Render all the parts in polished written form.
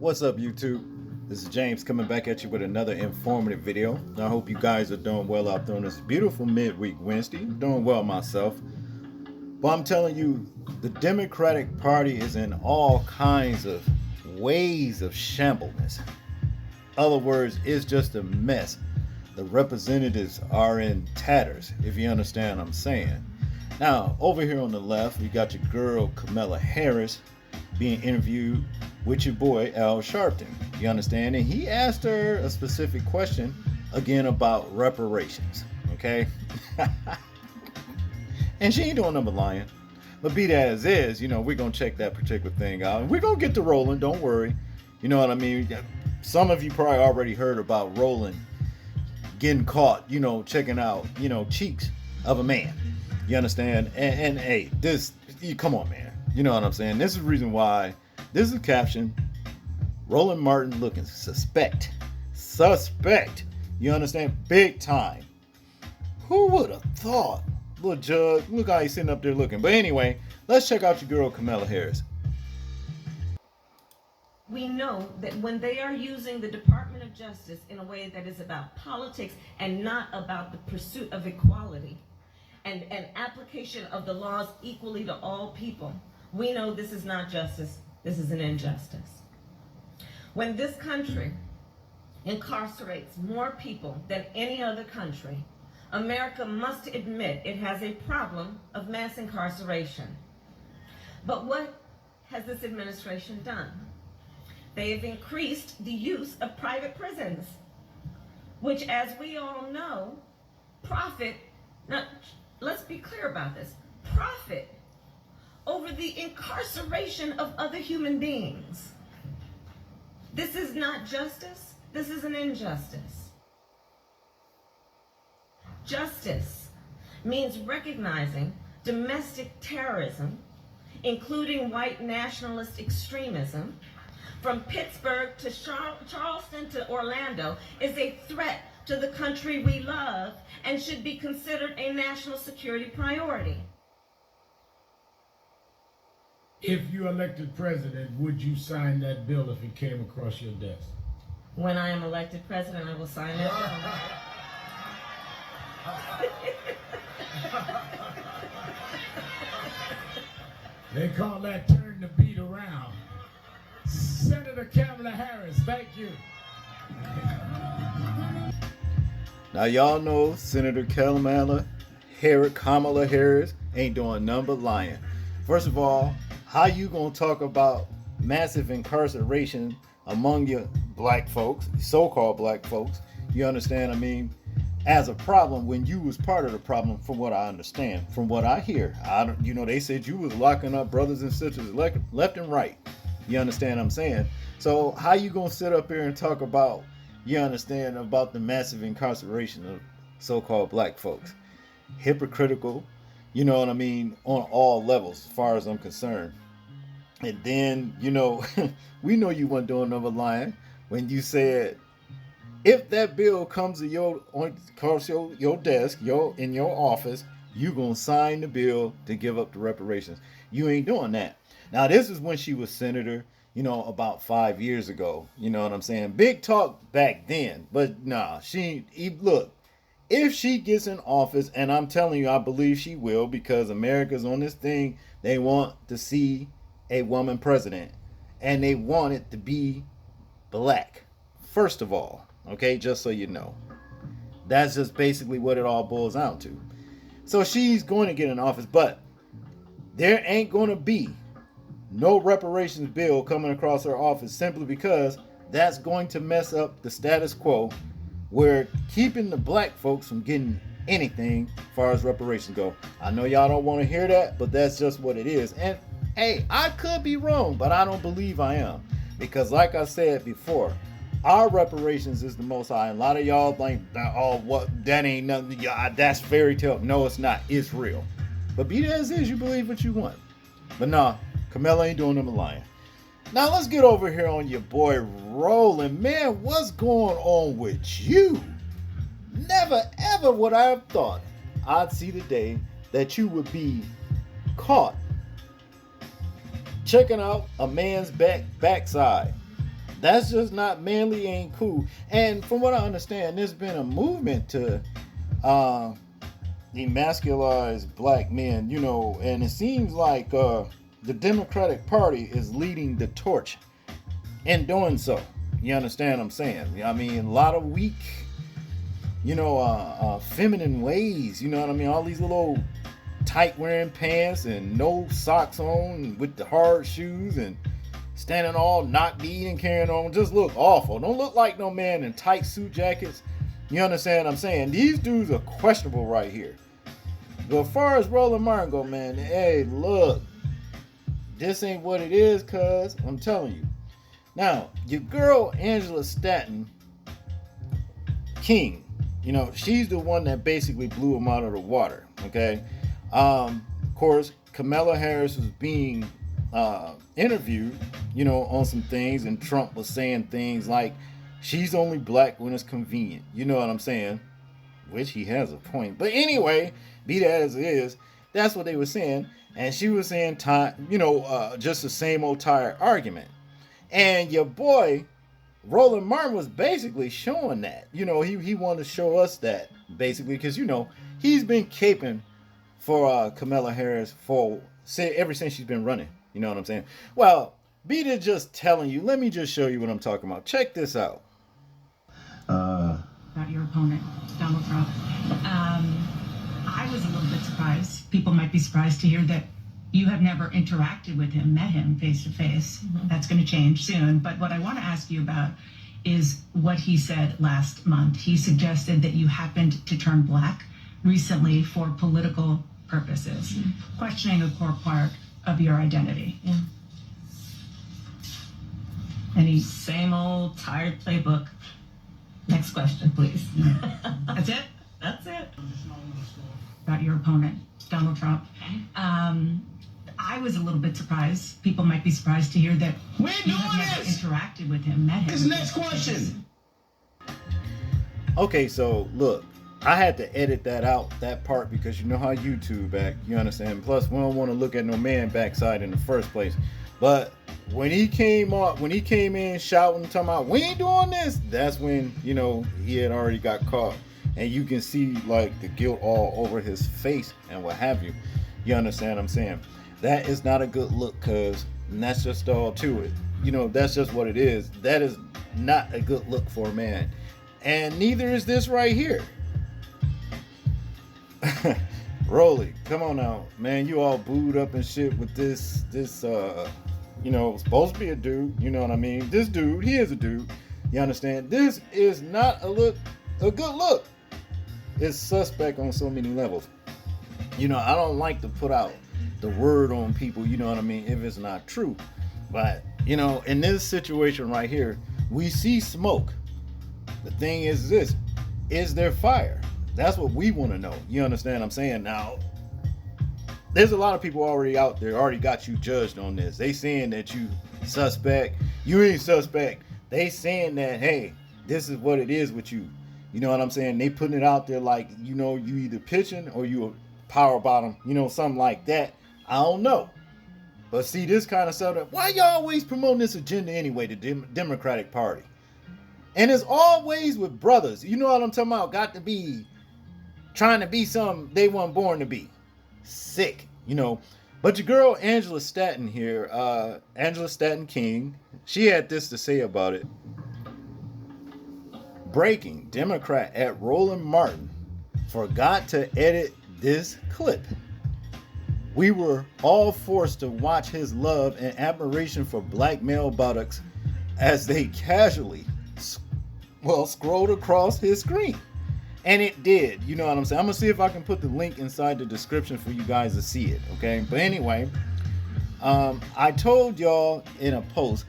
What's up, YouTube? This is James coming back at you with another informative video. I hope you guys are doing well out there on this beautiful midweek Wednesday. I'm doing well myself. But I'm telling you, the Democratic Party is in all kinds of ways of shambleness. Other words, it's just a mess. The representatives are in tatters, if you understand what I'm saying. Now, over here on the left, we got your girl Kamala Harris being interviewed with your boy Al Sharpton. You understand? And he asked her a specific question again about reparations. Okay? And she ain't doing nothing but lying. But be that as is, we're gonna check that particular thing out. And we're gonna get to Roland, don't worry. You know what I mean? Some of you probably already heard about Roland getting caught, checking out, cheeks of a man. You understand? And hey, come on, man. You know what I'm saying? This is the reason why this is captioned Roland Martin looking suspect. Suspect. You understand? Big time. Who would have thought? Little judge, look how he's sitting up there looking. But anyway, let's check out your girl Kamala Harris. We know that when they are using the Department of Justice in a way that is about politics and not about the pursuit of equality and application of the laws equally to all people, we know this is not justice, this is an injustice. When this country incarcerates more people than any other country, America must admit it has a problem of mass incarceration. But what has this administration done? They have increased the use of private prisons, which, as we all know, profit, now let's be clear about this, profit over the incarceration of other human beings. This is not justice, this is an injustice. Justice means recognizing domestic terrorism, including white nationalist extremism, from Pittsburgh to Charleston to Orlando, is a threat to the country we love and should be considered a national security priority. If you elected president, would you sign that bill if it came across your desk? When I am elected president, I will sign that bill. They call that turn the beat around. Senator Kamala Harris, thank you. Now y'all know Senator Kamala Harris ain't doing nothing but lying. First of all, how you gonna talk about massive incarceration among your black folks, so-called black folks? You understand? I mean, as a problem when you was part of the problem, from what I understand, from what I hear. They said you was locking up brothers and sisters left and right. You understand what I'm saying? So how you gonna sit up here and talk about, about the massive incarceration of so-called black folks? Hypocritical, you know what I mean, on all levels as far as I'm concerned. And then, we know you weren't doing no lying when you said, if that bill comes to across your desk, in your office, you gonna sign the bill to give up the reparations. You ain't doing that. Now, this is when she was senator, about 5 years ago. You know what I'm saying? Big talk back then. But nah, look, if she gets in office, and I'm telling you, I believe she will, because America's on this thing, they want to see a woman president. And they want it to be black, first of all. Okay, just so you know. That's just basically what it all boils down to. So she's going to get in office, but there ain't going to be no reparations bill coming across her office, simply because that's going to mess up the status quo. We're keeping the black folks from getting anything as far as reparations go. I know y'all don't want to hear that, but that's just what it is. And hey, I could be wrong, but I don't believe I am. Because like I said before, our reparations is the most high. And a lot of y'all think, oh, what? That ain't nothing. That's fairy tale. No, it's not. It's real. But be that as is, you believe what you want. But nah, Kamala ain't doing them a lying. Now let's get over here on your boy Roland. Man, what's going on with you? Never ever would I have thought I'd see the day that you would be caught checking out a man's backside. That's just not manly, ain't cool. And from what I understand, there's been a movement to emasculize black men, and it seems like the Democratic Party is leading the torch in doing so. You understand what I'm saying? I mean, a lot of weak, feminine ways, you know what I mean? All these little tight wearing pants and no socks on with the hard shoes and standing all knock kneed and carrying on. Just look awful. Don't look like no man in tight suit jackets. You understand what I'm saying? These dudes are questionable right here. But as far as Roland Martin go, man, hey, look, this ain't what it is, cuz I'm telling you. Now, your girl Angela Stanton King, she's the one that basically blew him out of the water. Okay, of course, Kamala Harris was being interviewed, on some things, and Trump was saying things like she's only black when it's convenient. You know what I'm saying? Which he has a point. But anyway, be that as it is, that's what they were saying. And she was saying, just the same old tired argument. And your boy, Roland Martin, was basically showing that. He wanted to show us that, basically, because, he's been caping for Kamala Harris ever since she's been running. You know what I'm saying? Well, be that just telling you, let me just show you what I'm talking about. Check this out. About your opponent, Donald Trump. I was a little bit surprised. People might be surprised to hear that you have never interacted with him, met him face to face. That's going to change soon. But what I want to ask you about is what he said last month. He suggested that you happened to turn black recently for political purposes, questioning a core part of your identity. Yeah. Any Same old tired playbook. Next question, please. That's it? That's it. About your opponent, Donald Trump. I was a little bit surprised. People might be surprised to hear that We're you have doing never this. interacted with him, met him. This next question. Okay, so look, I had to edit that out, that part, because you know how YouTube act. You understand? Plus, we don't want to look at no man backside in the first place. But when he came in shouting, talking about, we ain't doing this, that's when, he had already got caught. And you can see, like, the guilt all over his face and what have you. You understand what I'm saying? That is not a good look, cuz, and that's just all to it. That's just what it is. That is not a good look for a man. And neither is this right here. Rolly, come on now, man. You all booed up and shit with this supposed to be a dude. You know what I mean? This dude, he is a dude. You understand? This is not a good look. It's suspect on so many levels. I don't like to put out the word on people, you know what I mean, if it's not true. But, in this situation right here, we see smoke. The thing is this, is there fire? That's what we want to know. You understand what I'm saying? Now, there's a lot of people already out there, already got you judged on this. They saying that you suspect. You ain't suspect. They saying that, hey, this is what it is with you. You know what I'm saying? They putting it out there like, you either pitching or you a power bottom, something like that. I don't know. But see, this kind of stuff, why y'all always promoting this agenda anyway, the Democratic Party? And it's always with brothers. You know what I'm talking about? Got to be trying to be something they weren't born to be. Sick, But your girl Angela Stanton here, Angela Stanton King, she had this to say about it. Breaking, Democrat at Roland Martin forgot to edit this clip. We were all forced to watch his love and admiration for black male buttocks as they casually, scrolled across his screen. And it did. You know what I'm saying? I'm going to see if I can put the link inside the description for you guys to see it. Okay? But anyway, I told y'all in a post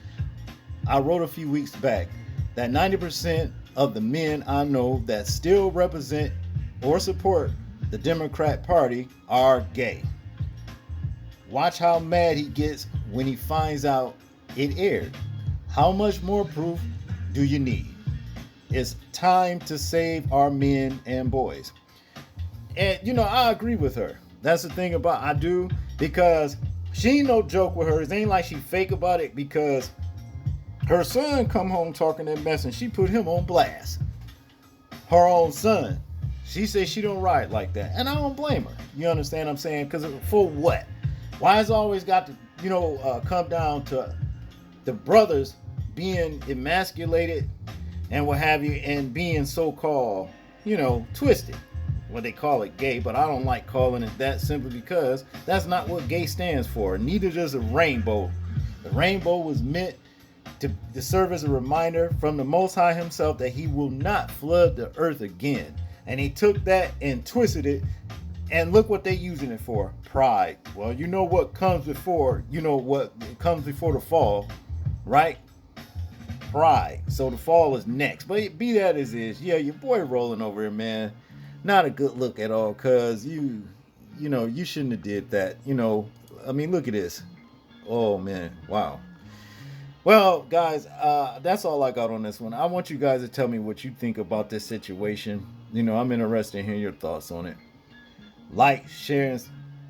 I wrote a few weeks back that 90% of the men I know that still represent or support the Democrat Party are gay. Watch how mad he gets when he finds out it aired. How much more proof do you need? It's time to save our men and boys. And I agree with her. That's the thing about I do, because she ain't no joke with her. It ain't like she fake about it, because Her son come home talking that mess and she put him on blast. Her own son. She says she don't ride like that. And I don't blame her. You understand what I'm saying? Because for what? Why it's always got to, come down to the brothers being emasculated and what have you, and being so-called, twisted. Well, they call it gay, but I don't like calling it that simply because that's not what gay stands for. Neither does a rainbow. The rainbow was meant to serve as a reminder from the Most High himself that he will not flood the earth again. And he took that and twisted it, and look what they're using it for. Pride. Well, you know what comes before, the fall, right? Pride. So the fall is next. But be that as is, yeah, your boy Roland over here, man, not a good look at all, cause you shouldn't have did that. Look at this. Oh man, wow. Well, guys, that's all I got on this one. I want you guys to tell me what you think about this situation. I'm interested in hearing your thoughts on it. Like, share,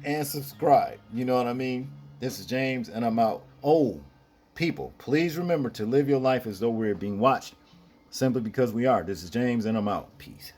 and subscribe. You know what I mean? This is James, and I'm out. Oh, people, please remember to live your life as though we're being watched. Simply because we are. This is James, and I'm out. Peace.